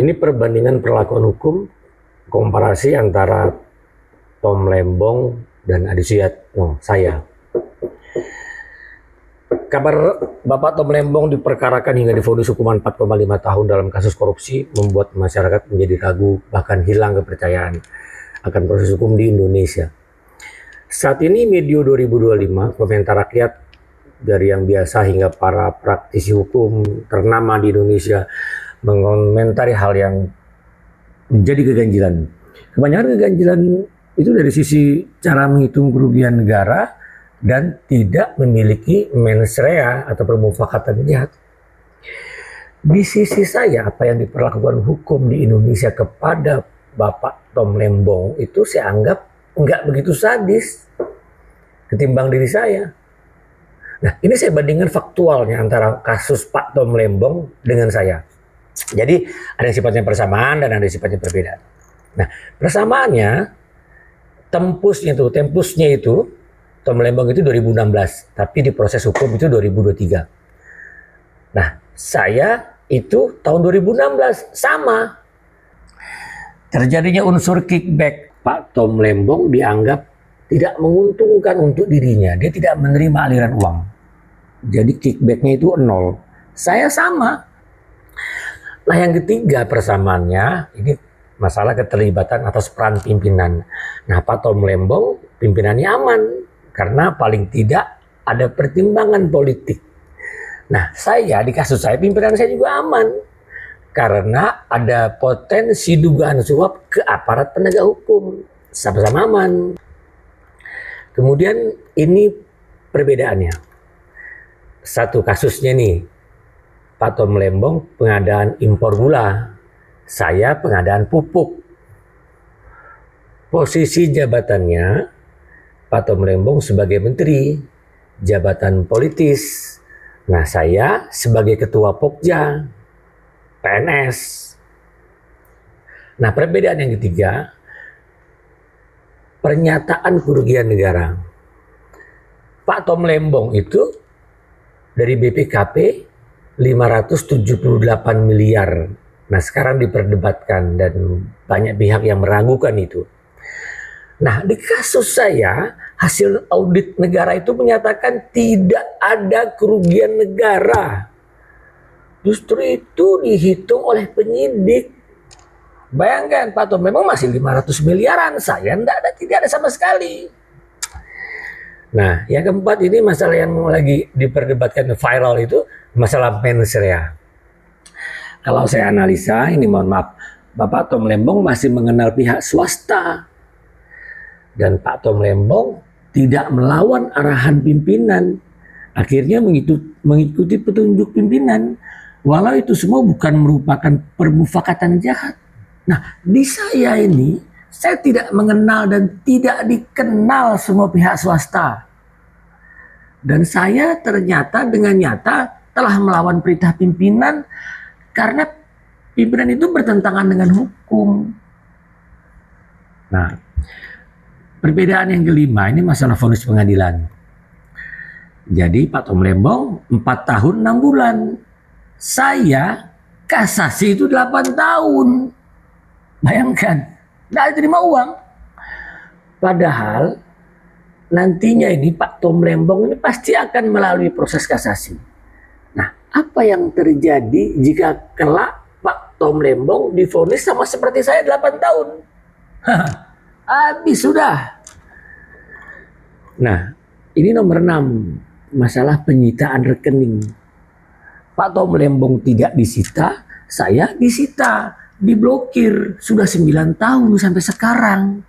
Ini perbandingan perlakuan hukum, komparasi antara Tom Lembong dan Adi Suyatno, saya. Kabar Bapak Tom Lembong diperkarakan hingga divonis hukuman 4,5 tahun dalam kasus korupsi membuat masyarakat menjadi ragu, bahkan hilang kepercayaan akan proses hukum di Indonesia. Saat ini medio 2025, komentar rakyat dari yang biasa hingga para praktisi hukum ternama di Indonesia mengomentari hal yang menjadi keganjilan. Kebanyakan keganjilan itu dari sisi cara menghitung kerugian negara dan tidak memiliki mens rea atau permufakatan jahat. Di sisi saya, apa yang diperlakukan hukum di Indonesia kepada Bapak Tom Lembong itu saya anggap nggak begitu sadis ketimbang diri saya. Nah, ini saya bandingkan faktualnya antara kasus Pak Tom Lembong dengan saya. Jadi ada yang sifatnya persamaan dan ada yang sifatnya perbedaan. Nah, persamaannya, tempusnya itu Tom Lembong itu 2016, tapi di proses hukum itu 2023. Nah, saya itu tahun 2016 sama. Terjadinya unsur kickback. Pak Tom Lembong dianggap tidak menguntungkan untuk dirinya. Dia tidak menerima aliran uang. Jadi kickbacknya itu 0. Saya sama. Nah, yang ketiga persamaannya ini masalah keterlibatan atas peran pimpinan. Nah, Pak Tom Lembong pimpinannya aman karena paling tidak ada pertimbangan politik. Nah, saya di kasus saya pimpinan saya juga aman karena ada potensi dugaan suap ke aparat penegak hukum. Sama-sama aman. Kemudian ini perbedaannya. Satu kasusnya nih, Pak Tom Lembong pengadaan impor gula, saya pengadaan pupuk. Posisi jabatannya, Pak Tom Lembong sebagai menteri, jabatan politis. Nah, saya sebagai ketua Pokja, PNS. Nah, perbedaan yang ketiga, pernyataan kerugian negara. Pak Tom Lembong itu dari BPKP 578 miliar. Nah, sekarang diperdebatkan dan banyak pihak yang meragukan itu. Nah, di kasus saya, hasil audit negara itu menyatakan tidak ada kerugian negara. Justru itu dihitung oleh penyidik. Bayangkan Pak Tom memang masih 500 miliaran, saya tidak ada sama sekali. Nah, yang keempat ini masalah yang lagi diperdebatkan viral itu masalah mens rea. Kalau saya analisa, ini mohon maaf, Bapak Tom Lembong masih mengenal pihak swasta. Dan Pak Tom Lembong tidak melawan arahan pimpinan. Akhirnya mengikuti petunjuk pimpinan. Walau itu semua bukan merupakan permufakatan jahat. Nah, di saya ini, saya tidak mengenal dan tidak dikenal semua pihak swasta. Dan saya ternyata dengan nyata telah melawan perintah pimpinan karena pimpinan itu bertentangan dengan hukum. Nah, perbedaan yang kelima ini masalah vonis pengadilan. Jadi Pak Tom Lembong 4 tahun 6 bulan. Saya kasasi itu 8 tahun. Bayangkan, tidak terima uang. Padahal nantinya ini Pak Tom Lembong ini pasti akan melalui proses kasasi. Nah, apa yang terjadi jika kelak Pak Tom Lembong divonis sama seperti saya 8 tahun? Habis sudah. Nah, ini nomor 6, masalah penyitaan rekening. Pak Tom Lembong tidak disita, saya disita. Diblokir sudah 9 tahun sampai sekarang.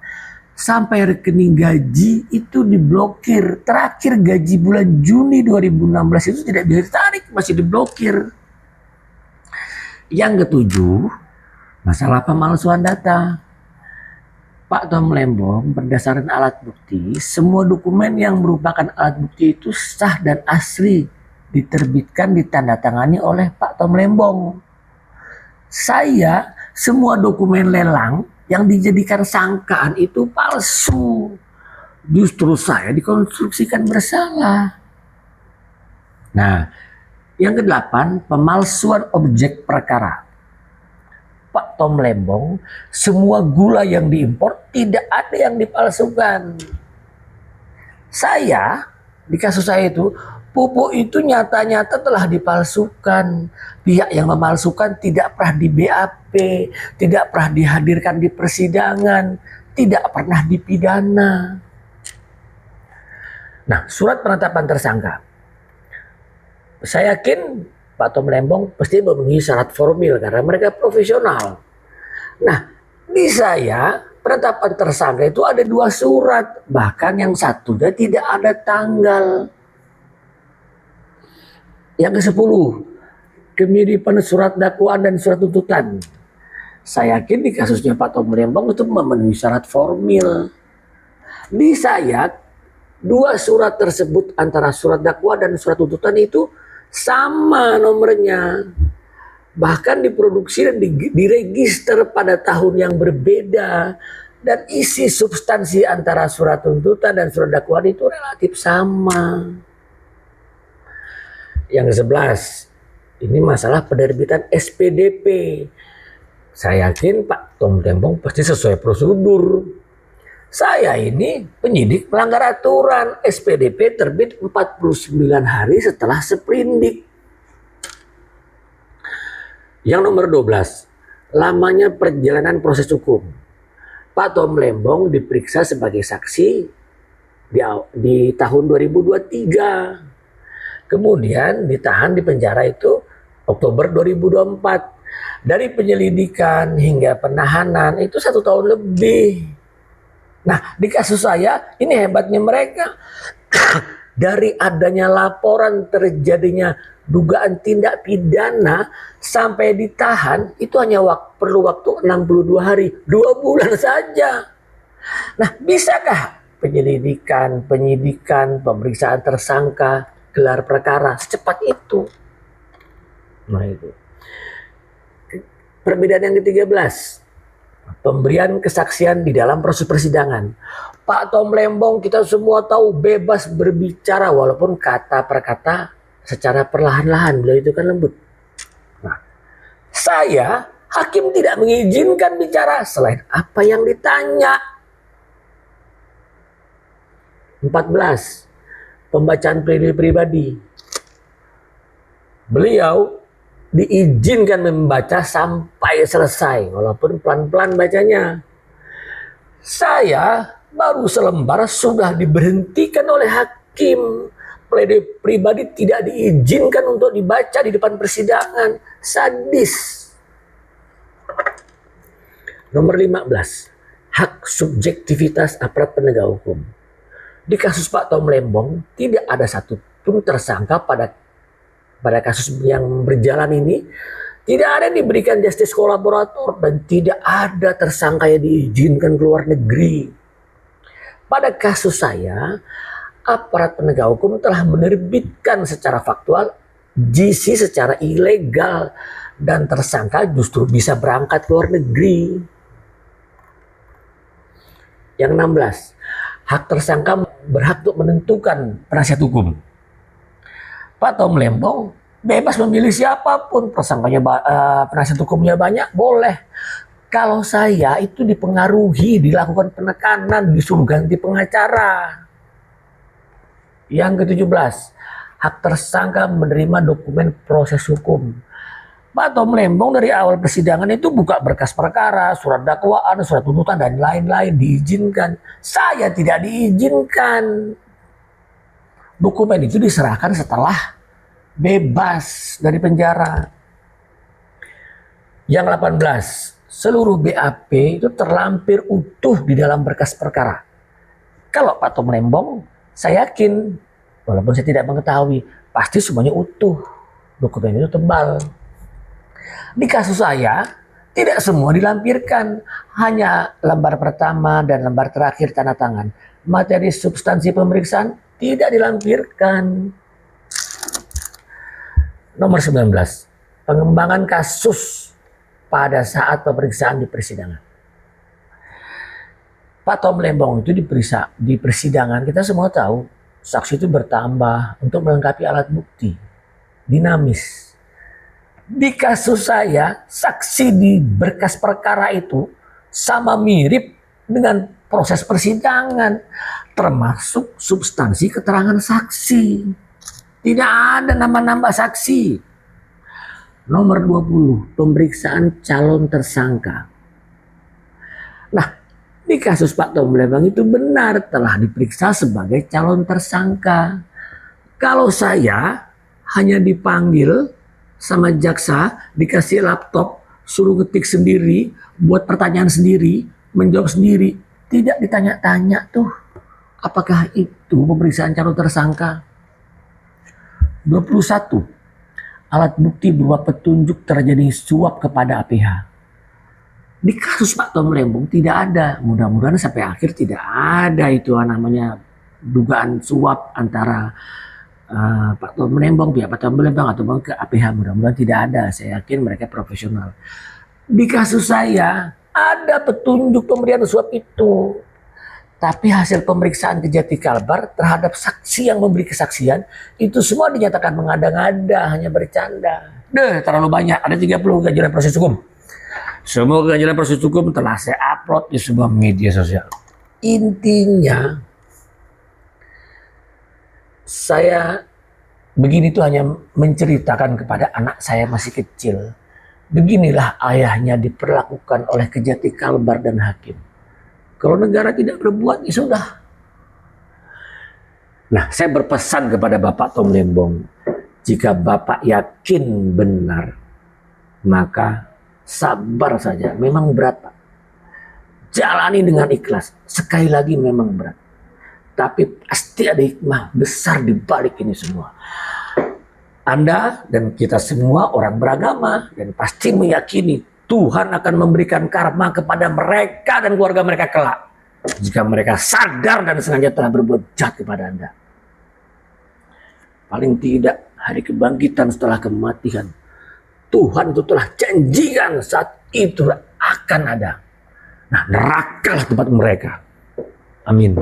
Sampai rekening gaji itu diblokir. Terakhir gaji bulan Juni 2016 itu tidak bisa ditarik, masih diblokir. Yang ketujuh, masalah pemalsuan data. Pak Tom Lembong berdasarkan alat bukti, semua dokumen yang merupakan alat bukti itu sah dan asli, diterbitkan, ditandatangani oleh Pak Tom Lembong. Saya semua dokumen lelang yang dijadikan sangkaan itu palsu. Justru saya dikonstruksikan bersalah. Nah, yang ke-8, pemalsuan objek perkara. Pak Tom Lembong, semua gula yang diimpor tidak ada yang dipalsukan. Di kasus saya itu, pupuk itu nyata-nyata telah dipalsukan. Pihak yang memalsukan tidak pernah di BAP, tidak pernah dihadirkan di persidangan, tidak pernah dipidana. Nah, surat penetapan tersangka. Saya yakin Pak Tom Lembong pasti memenuhi syarat formil karena mereka profesional. Nah, di saya penetapan tersangka itu ada 2 surat, bahkan yang satunya tidak ada tanggal. Yang ke-10, kemiripan surat dakwaan dan surat tuntutan. Saya yakin di kasusnya Pak Tom Lembong itu memenuhi syarat formil. Di saya 2 surat tersebut antara surat dakwaan dan surat tuntutan itu sama nomornya. Bahkan diproduksi dan diregister pada tahun yang berbeda. Dan isi substansi antara surat tuntutan dan surat dakwaan itu relatif sama. Yang ke-11, ini masalah penerbitan SPDP. Saya yakin Pak Tom Lembong pasti sesuai prosedur. Saya ini penyidik melanggar aturan. SPDP terbit 49 hari setelah sprindik. Yang nomor 12, lamanya perjalanan proses hukum. Pak Tom Lembong diperiksa sebagai saksi di tahun 2023. Kemudian ditahan di penjara itu Oktober 2024. Dari penyelidikan hingga penahanan itu 1 tahun lebih. Nah, di kasus saya ini hebatnya mereka. Dari adanya laporan terjadinya dugaan tindak pidana sampai ditahan itu hanya perlu waktu 62 hari, 2 bulan saja. Nah, bisakah penyelidikan, penyidikan, pemeriksaan tersangka, gelar perkara secepat itu? Nah, itu. Perbedaan yang ke-13. Pemberian kesaksian di dalam proses persidangan. Pak Tom Lembong kita semua tahu bebas berbicara walaupun kata per kata secara perlahan-lahan. Beliau itu kan lembut. Nah, saya hakim tidak mengizinkan bicara selain apa yang ditanya. 14. Pembacaan pribadi. Beliau diizinkan membaca sampai selesai walaupun pelan-pelan bacanya. Saya baru selembar sudah diberhentikan oleh hakim. Pledoi pribadi tidak diizinkan untuk dibaca di depan persidangan. Sadis. Nomor 15. Hak subjektivitas aparat penegak hukum. Di kasus Pak Tom Lembong tidak ada satupun tersangka pada kasus yang berjalan ini, tidak ada yang diberikan justice kolaborator dan tidak ada tersangka yang diizinkan keluar negeri. Pada kasus saya, aparat penegak hukum telah menerbitkan secara faktual GC secara ilegal dan tersangka justru bisa berangkat keluar negeri. Yang 16, hak tersangka berhak untuk menentukan penasihat hukum. Pak Tom Lembong bebas memilih siapapun, tersangkanya penasihat hukumnya banyak, boleh. Kalau saya itu dipengaruhi, dilakukan penekanan, disuruh ganti pengacara. Yang ke-17, hak tersangka menerima dokumen proses hukum. Pak Tom Lembong dari awal persidangan itu buka berkas perkara, surat dakwaan, surat tuntutan dan lain-lain diizinkan. Saya tidak diizinkan. Dokumen itu diserahkan setelah bebas dari penjara. Yang 18, seluruh BAP itu terlampir utuh di dalam berkas perkara. Kalau Pak Tom Lembong, saya yakin, walaupun saya tidak mengetahui, pasti semuanya utuh. Dokumen itu tebal. Di kasus saya, tidak semua dilampirkan. Hanya lembar pertama dan lembar terakhir tanda tangan. Materi substansi pemeriksaan tidak dilampirkan. Nomor 19, pengembangan kasus pada saat pemeriksaan di persidangan. Pak Tom Lembong itu di persidangan, kita semua tahu saksi itu bertambah untuk melengkapi alat bukti, dinamis. Di kasus saya, saksi di berkas perkara itu sama mirip dengan proses persidangan, termasuk substansi keterangan saksi. Tidak ada nama-nama saksi. Nomor 20, pemeriksaan calon tersangka. Nah, di kasus Pak Tom Lembang itu benar telah diperiksa sebagai calon tersangka. Kalau saya hanya dipanggil sama jaksa, dikasih laptop, suruh ketik sendiri, buat pertanyaan sendiri, menjawab sendiri. Tidak ditanya-tanya tuh, apakah itu pemeriksaan calon tersangka. 21. Alat bukti berupa petunjuk terjadi suap kepada APH. Di kasus Pak Tom Lembong tidak ada. Mudah-mudahan sampai akhir tidak ada itu namanya dugaan suap antara Pak Tom Lembong, pihak Pak Tom Lembong atau ke APH. Mudah-mudahan tidak ada. Saya yakin mereka profesional. Di kasus saya ada petunjuk pemberian suap itu. Tapi hasil pemeriksaan Kejati Kalbar terhadap saksi yang memberi kesaksian itu semua dinyatakan mengada-ngada, hanya bercanda. Terlalu banyak, ada 30 ganjalan proses hukum. Semua ganjalan proses hukum telah saya upload di sebuah media sosial. Intinya, saya begini tuh hanya menceritakan kepada anak saya masih kecil. Beginilah ayahnya diperlakukan oleh Kejati Kalbar dan hakim. Kalau negara tidak berbuat, ya sudah. Nah, saya berpesan kepada Bapak Tom Lembong, jika Bapak yakin benar, maka sabar saja. Memang berat, Pak. Jalani dengan ikhlas. Sekali lagi memang berat. Tapi pasti ada hikmah besar di balik ini semua. Anda dan kita semua orang beragama dan pasti meyakini Tuhan akan memberikan karma kepada mereka dan keluarga mereka kelak. Jika mereka sadar dan sengaja telah berbuat jahat kepada Anda. Paling tidak hari kebangkitan setelah kematian. Tuhan itu telah janjikan saat itu akan ada. Nah, nerakalah tempat mereka. Amin.